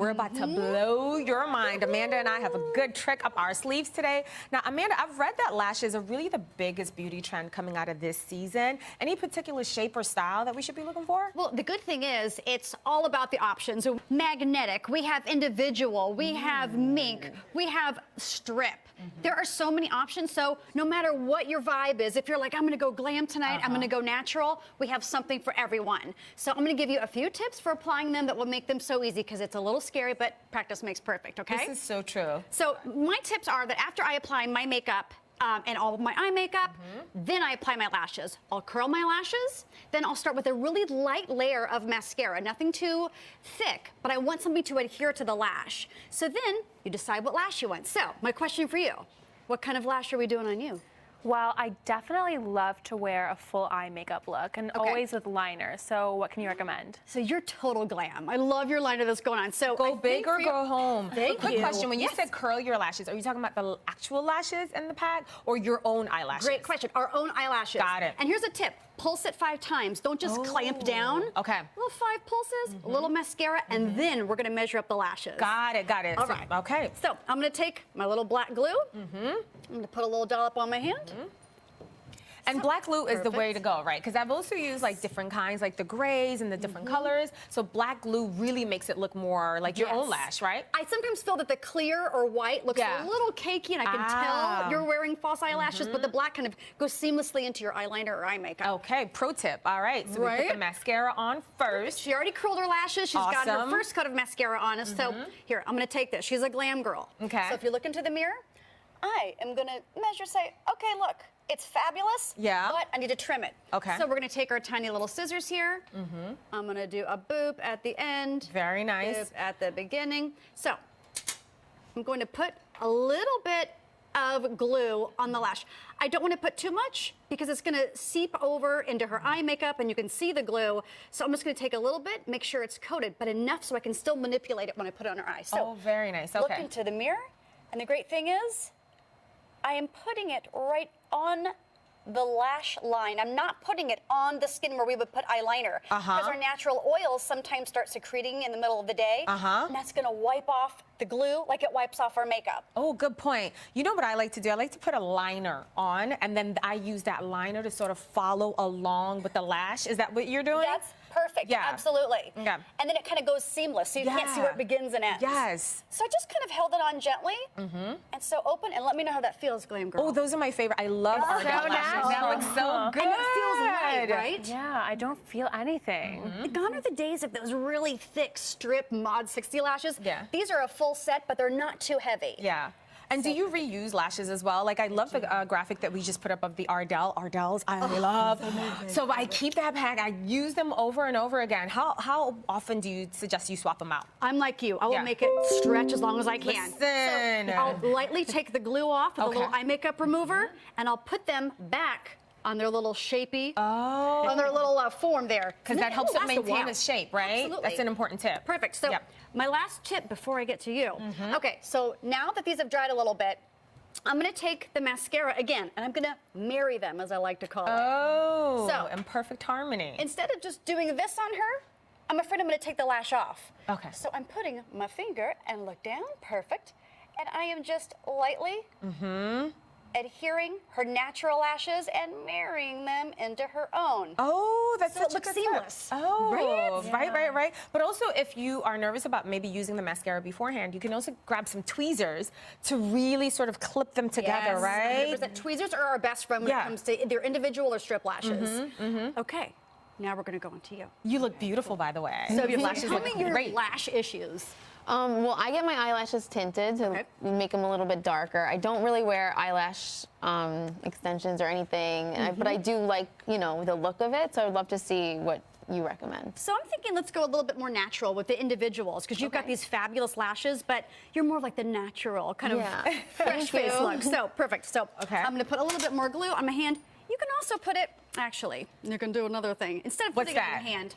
we're about to blow your mind. Amanda and I have a good trick up our sleeves today. Now, Amanda, I've read that lashes are really the biggest beauty trend coming out of this season. Any particular shape or style that we should be looking for? Well, the good thing is it's all about the options. So magnetic, we have individual, we have mink, we have strip. There are so many options, so no matter what your vibe is, if you're like, I'm gonna go glam tonight, I'm gonna go natural, we have something for everyone. So I'm gonna give you a few tips for applying them that will make them so easy, because it's a little scary, but practice makes perfect, okay? This is so true. So my tips are that after I apply my makeup, and all of my eye makeup, then I apply my lashes. I'll curl my lashes, then I'll start with a really light layer of mascara, nothing too thick, but I want something to adhere to the lash. So then you decide what lash you want. So my question for you, what kind of lash are we doing on you? Well, I definitely love to wear a full eye makeup look, and always with liner. So what can you recommend? So you're total glam. I love your liner that's going on. So go big or go home. Thank you. Quick question, when you said curl your lashes, are you talking about the actual lashes in the pack or your own eyelashes? Great question. Our own eyelashes. Got it. And here's a tip. Pulse it 5 times. Don't just clamp down. Okay. Little 5 pulses, a little mascara, and then we're gonna measure up the lashes. Got it, got it. All right. Okay. So I'm gonna take my little black glue. I'm gonna put a little dollop on my hand. And black glue is the way to go, right? Because I've also used like different kinds, like the grays and the different colors. So black glue really makes it look more like your own lash, right? I sometimes feel that the clear or white looks a little cakey, and I can tell you're wearing false eyelashes, but the black kind of goes seamlessly into your eyeliner or eye makeup. Okay, pro tip. All right, so we put the mascara on first. She already curled her lashes. She's got her first coat of mascara on. So here, I'm gonna take this. She's a glam girl. Okay. So if you look into the mirror, I am gonna measure, say, okay, look. It's fabulous, but I need to trim it. Okay. So we're gonna take our tiny little scissors here. I'm gonna do a boop at the end. Very nice. Boop at the beginning. So I'm going to put a little bit of glue on the lash. I don't want to put too much because it's gonna seep over into her eye makeup and you can see the glue. So I'm just gonna take a little bit, make sure it's coated, but enough so I can still manipulate it when I put it on her eye. So very nice. Okay. Look into the mirror, and the great thing is, I am putting it right on the lash line. I'm not putting it on the skin where we would put eyeliner. Because our natural oils sometimes start secreting in the middle of the day. And that's gonna wipe off the glue like it wipes off our makeup. Oh, good point. You know what I like to do? I like to put a liner on, and then I use that liner to sort of follow along with the lash. Is that what you're doing? That's perfect. Yeah. Absolutely. Yeah. And then it kind of goes seamless, so you can't see where it begins and ends. Yes. So I just kind of held it on gently. And so open, and let me know how that feels, glam girl. Oh, those are my favorite. I love our lashes. That looks so good. And it feels light, right? Yeah, I don't feel anything. Gone are the days of those really thick strip Mod 60 lashes. Yeah. These are a full set, but they're not too heavy. Yeah. And do you reuse lashes as well? Like, I love the graphic that we just put up of the Ardell's I love. So I keep that pack. I use them over and over again. How often do you suggest you swap them out? I'm like you. I will make it stretch as long as I can. Listen. So I'll lightly take the glue off with a little eye makeup remover, and I'll put them back on their little shapey, on their little form there. Because that helps it maintain its shape, right? Absolutely. That's an important tip. Perfect. So my last tip before I get to you. Okay, so now that these have dried a little bit, I'm gonna take the mascara again, and I'm gonna marry them, as I like to call it. Oh, so in perfect harmony. Instead of just doing this on her, I'm afraid I'm gonna take the lash off. Okay. So I'm putting my finger and look down, perfect. And I am just lightly adhering her natural lashes and marrying them into her own. Oh, that's so such it looks a good seamless. Tip. Oh, right. But also, if you are nervous about maybe using the mascara beforehand, you can also grab some tweezers to really sort of clip them together, right? 100%. Tweezers are our best friend when it comes to either individual or strip lashes. Okay, now we're gonna go into you. You look beautiful, by the way. So your lashes tell look me your great. lash issues. Well, I get my eyelashes tinted to make them a little bit darker. I don't really wear eyelash extensions or anything, but I do like, you know, the look of it, so I'd love to see what you recommend. So I'm thinking let's go a little bit more natural with the individuals, because you've got these fabulous lashes, but you're more like the natural kind of fresh face look. So perfect. So I'm gonna put a little bit more glue on my hand. You can also put it, actually, you can do another thing. Instead of putting it on your hand,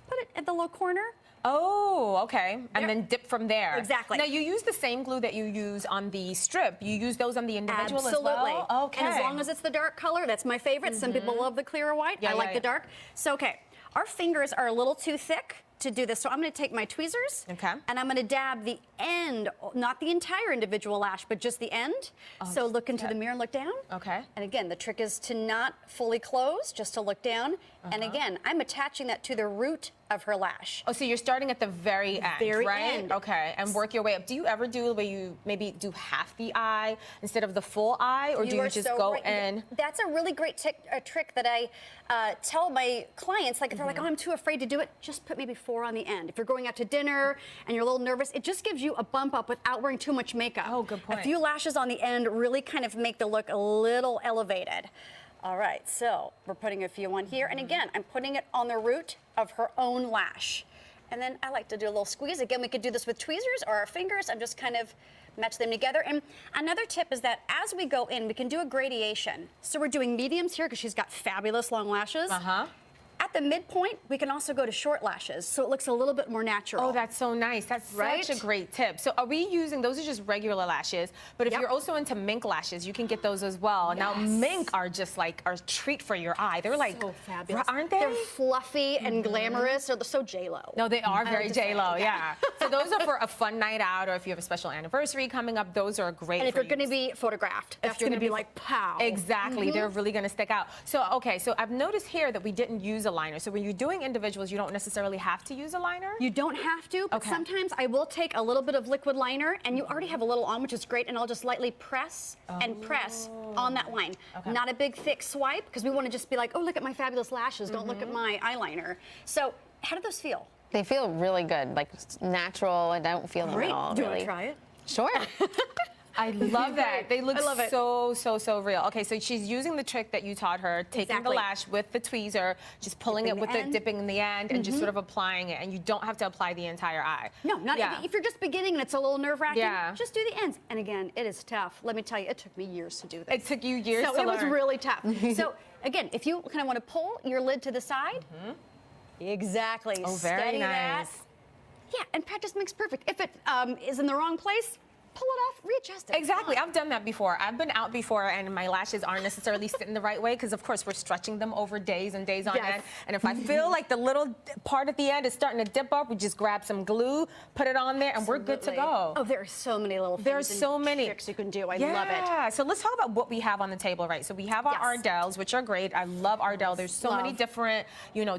put it at the little corner. Oh, okay. And then dip from there. Exactly. Now, you use the same glue that you use on the strip. You use those on the individual as well? Absolutely. Okay. And as long as it's the dark color, that's my favorite. Some people love the clear or white. I like the dark. So, okay, our fingers are a little too thick. to do this. So I'm going to take my tweezers, Okay. and I'm going to dab the end, not the entire individual lash, but just the end. So look into the mirror and look down. Okay. And again, the trick is to not fully close, just to look down. And again, I'm attaching that to the root of her lash. Oh, so you're starting at the very end, Very right? end. Okay, and work your way up. Do you ever do where you maybe do half the eye instead of the full eye, or do you are just so go right. in? That's a really great trick that I tell my clients. Like if they're like, oh, I'm too afraid to do it, just put maybe 4 on the end. If you're going out to dinner and you're a little nervous, it just gives you a bump up without wearing too much makeup. Oh, good point. A few lashes on the end really kind of make the look a little elevated. All right, so we're putting a few on here. And again, I'm putting it on the root of her own lash. And then I like to do a little squeeze. Again, we could do this with tweezers or our fingers and just kind of match them together. And another tip is that as we go in, we can do a gradation. So we're doing mediums here because she's got fabulous long lashes. At the midpoint, we can also go to short lashes, so it looks a little bit more natural. Oh, that's so nice. That's Right? such a great tip. So are we using, those are just regular lashes, but if Yep. you're also into mink lashes, you can get those as well. Now, mink are just like a treat for your eye. They're like, So fabulous. aren't they? They're fluffy and glamorous. They're so J-Lo. No, they are very like to say it, J-Lo, yeah. yeah. So those are for a fun night out, or if you have a special anniversary coming up, those are great And if for you're going to be photographed, that's you're going to gonna be like, pow. Exactly, they're really going to stick out. So, okay, so I've noticed here that we didn't use a liner. So when you're doing individuals, you don't necessarily have to use a liner? You don't have to, but Okay. sometimes I will take a little bit of liquid liner, and you already have a little on, which is great, and I'll just lightly press and press on that line. Not a big, thick swipe, because we want to just be like, oh, look at my fabulous lashes. Don't look at my eyeliner. So how do those feel? They feel really good, like natural. I don't feel them at all. Do you really. want to try it? Sure. I love that. They look I love it. so real. Okay, so she's using the trick that you taught her, taking the Exactly. lash with the tweezer, just pulling Dipping it with the the end. dipping in the end, and just sort of applying it. And you don't have to apply the entire eye. No, not if you're just beginning and it's a little nerve-wracking, Yeah. just do the ends. And again, it is tough. Let me tell you, it took me years to do this. It took you years So to it was learn. really tough. So again, if you kind of want to pull your lid to the side, exactly. Oh, very Steady nice. that. Yeah, and practice makes perfect. If it is in the wrong place, pull it off, readjust it. Exactly. Fine. I've done that before. I've been out before and my lashes aren't necessarily sitting the right way because, of course, we're stretching them over days and days on Yes. end. And if I feel like the little part at the end is starting to dip up, we just grab some glue, put it on there, and we're good to go. Oh, there are so many little things There's and so many tricks you can do. I yeah. love it. So let's talk about what we have on the table, right? So we have our Yes. Ardels, which are great. I love Ardell. There's so many Love. different,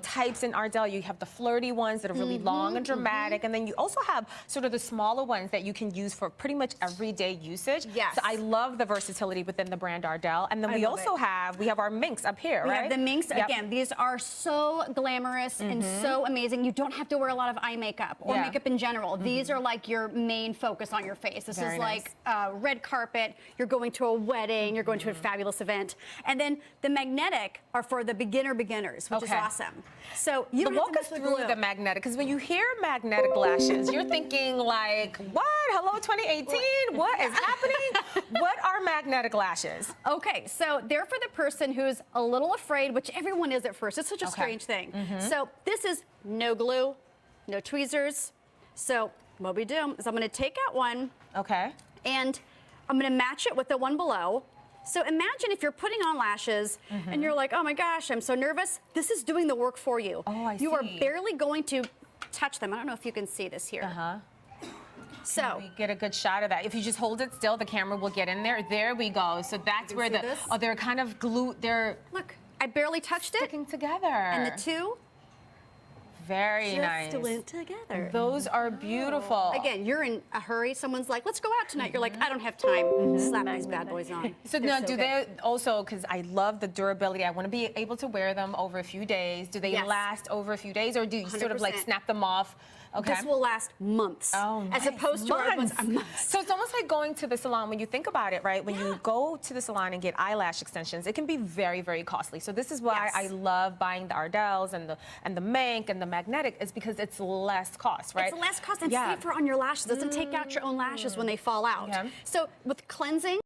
types in Ardell. You have the flirty ones that are really long and dramatic, and then you also have sort of the smaller ones that you can use for pretty much everyday usage. Yes. So I love the versatility within the brand Ardell. And then we love also it. have our minks up here, We right? have the minks. Yep. Again, these are so glamorous and so amazing. You don't have to wear a lot of eye makeup or Yeah. makeup in general. These are like your main focus on your face. This Very is like red carpet. You're going to a wedding. You're going to a fabulous event. And then the magnetic are for the beginners, which is Okay. awesome. So you don't have Walk to us mess with through glue. the magnetic, because when you hear magnetic lashes, you're thinking like, what? Hello, 2018? What is happening? What are magnetic lashes? Okay, so they're for the person who's a little afraid, which everyone is at first. It's such a strange thing. So this is no glue, no tweezers. So what we do is I'm going to take out one, Okay. and I'm going to match it with the one below. So imagine if you're putting on lashes and you're like, oh my gosh, I'm so nervous. This is doing the work for you. Oh, I You are see. barely going to touch them. I don't know if you can see this here. Uh-huh. So We get a good shot of that. If you just hold it still, the camera will get in there. There we go. So that's where see this? they're kind of glued, they're look, I barely touched it, sticking together. and the two Very just nice. went together. Those are beautiful. Again, you're in a hurry. Someone's like, let's go out tonight. You're like, I don't have time. Slap these bad boys on. So They're now, so do good. they also, because I love the durability, I want to be able to wear them over a few days. Do they Yes. last over a few days, or do you sort of like 100%. snap them off? Okay. This will last months. Oh, As nice. opposed to our ones, Months. months. So it's almost like going to the salon. When you think about it, right? When you go to the salon and get eyelash extensions, it can be very, very costly. So this is why Yes. I love buying the Ardels and the mink and the magnetic, is because it's less cost, right? It's less cost and Yeah. safer on your lashes. It doesn't take out your own lashes when they fall out. Okay. So with cleansing,